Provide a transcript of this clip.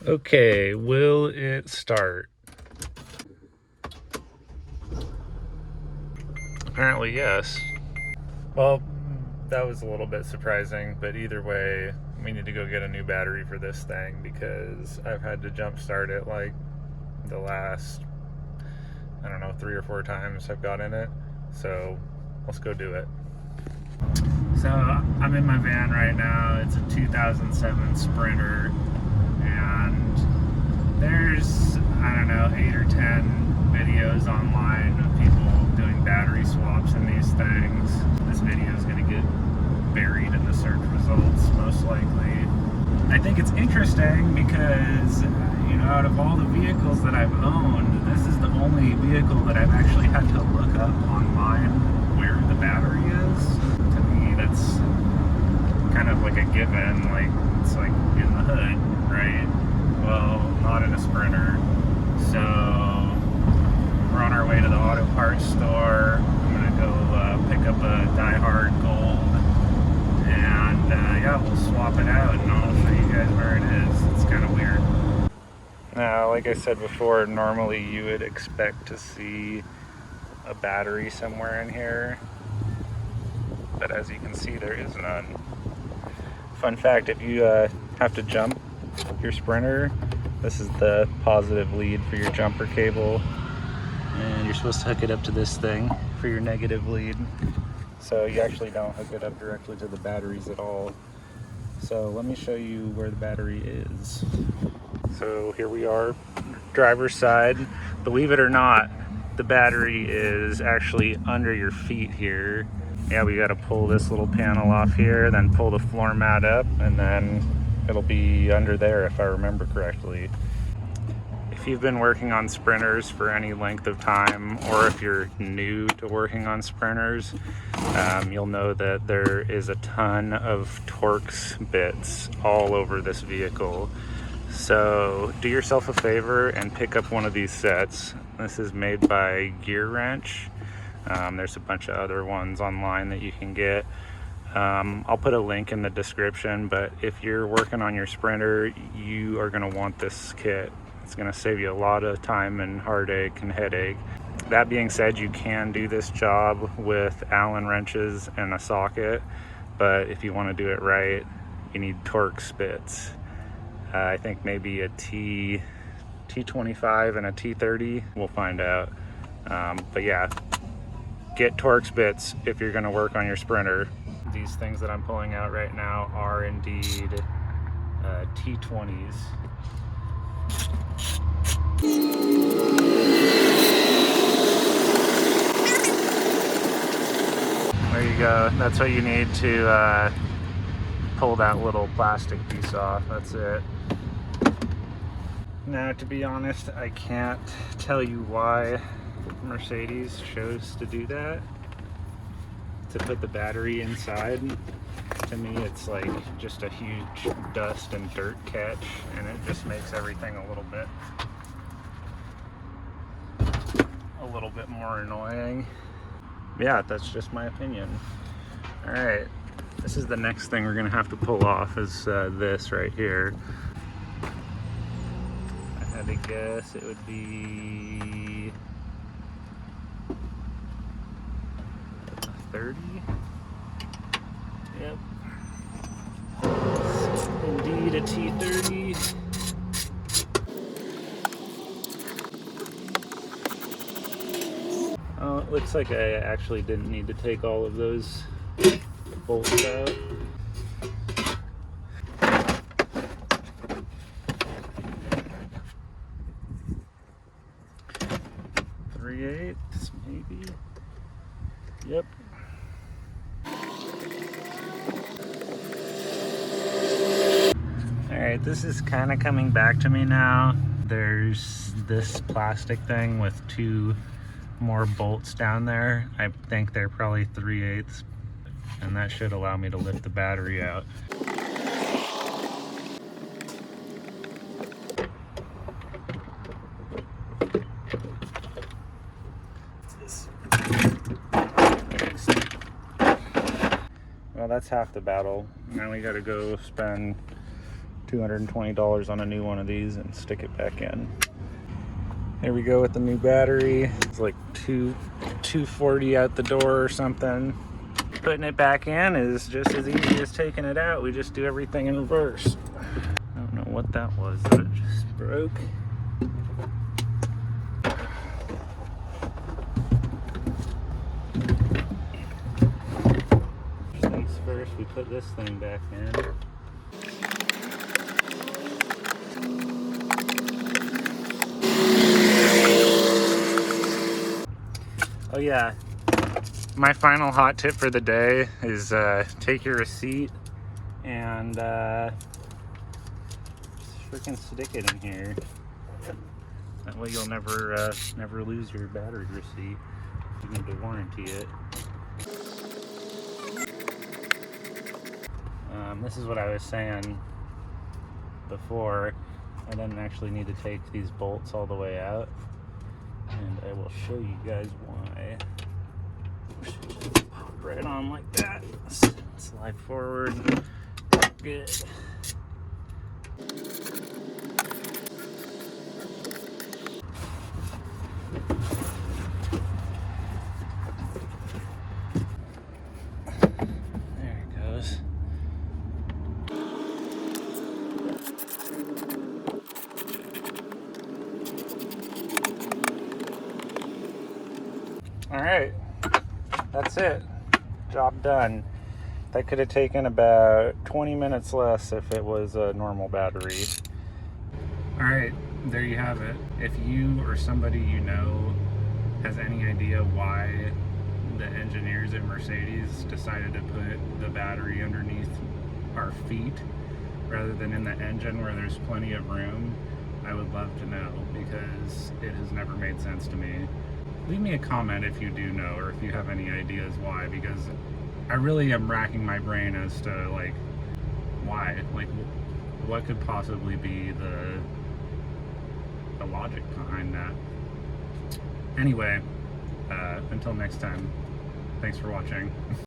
Okay, will it start? Apparently, yes. Well, that was a little bit surprising, but either way, we need to go get a new battery for this thing because I've had to jump start it like the last, I don't know, 3 or 4 times I've got in it. So let's go do it. So I'm in my van right now. It's a 2007 Sprinter, and there's, I don't know, 8 or 10 videos online of people doing battery swaps in these things. This video is going to get buried in the search results, most likely. I think it's interesting because, out of all the vehicles that I've owned, this is the only vehicle that I've actually had to look up online where the battery is. To me, that's kind of like a given, like it's like in the hood, right? Well, not in a Sprinter. So we're on our way to the auto parts store. I'm gonna go pick up a Die Hard Gold, and yeah, we'll swap it out, and I'll show you guys where it is. It's kind of weird. Now, like I said before, normally you would expect to see a battery somewhere in here, but as you can see, there is none. Fun fact, if you have to jump your Sprinter, this is the positive lead for your jumper cable, and you're supposed to hook it up to this thing for your negative lead. So you actually don't hook it up directly to the batteries at all. So let me show you where the battery is. So here we are, driver's side. Believe it or not, the battery is actually under your feet here. Yeah, we got to pull this little panel off here, then pull the floor mat up, and then it'll be under there if I remember correctly. If you've been working on Sprinters for any length of time, or if you're new to working on Sprinters, you'll know that there is a ton of Torx bits all over this vehicle. So do yourself a favor and pick up one of these sets. This is made by Gear Wrench. There's a bunch of other ones online that you can get. I'll put a link in the description, but if you're working on your Sprinter, you are going to want this kit. It's going to save you a lot of time and heartache and headache. That being said, you can do this job with Allen wrenches and a socket, but if you want to do it right, you need Torx bits. I think maybe a T25 and a T30, we'll find out. But yeah, get Torx bits if you're going to work on your Sprinter. These things that I'm pulling out right now are indeed T20s. There you go. That's what you need to pull that little plastic piece off. That's it. Now, to be honest, I can't tell you why Mercedes chose to do that, to put the battery inside. To me, it's like just a huge dust and dirt catch, and it just makes everything a little bit more annoying. Yeah, that's just my opinion. All right, this is the next thing we're gonna have to pull off, is this right here. I had to guess it would be 30. Yep. Indeed, a T30. Oh, it looks like I actually didn't need to take all of those bolts out. Three-eighths, maybe. Yep. Alright, this is kind of coming back to me now. There's this plastic thing with 2 more bolts down there. I think they're probably 3/8, and that should allow me to lift the battery out. Well, that's half the battle. Now we gotta go spend $220 on a new one of these and stick it back in. Here we go with the new battery. It's like 240 out the door or something. Putting it back in is just as easy as taking it out. We just do everything in reverse. I don't know what that was that just broke. First things first, we put this thing back in. Oh yeah, my final hot tip for the day is take your receipt and freaking stick it in here. That way you'll never lose your battery receipt. You need to warranty it. This is what I was saying before. I didn't actually need to take these bolts all the way out, and I will show you guys why. Just pop right on like that. Slide forward. Good. There it goes. All right, that's it. Job done. That could have taken about 20 minutes less if it was a normal battery. All right, there you have it. If you or somebody you know has any idea why the engineers at Mercedes decided to put the battery underneath our feet rather than in the engine where there's plenty of room, I would love to know, because it has never made sense to me. Leave me a comment if you do know, or if you have any ideas why, because I really am racking my brain as to like why, like what could possibly be the logic behind that. Anyway, until next time, thanks for watching.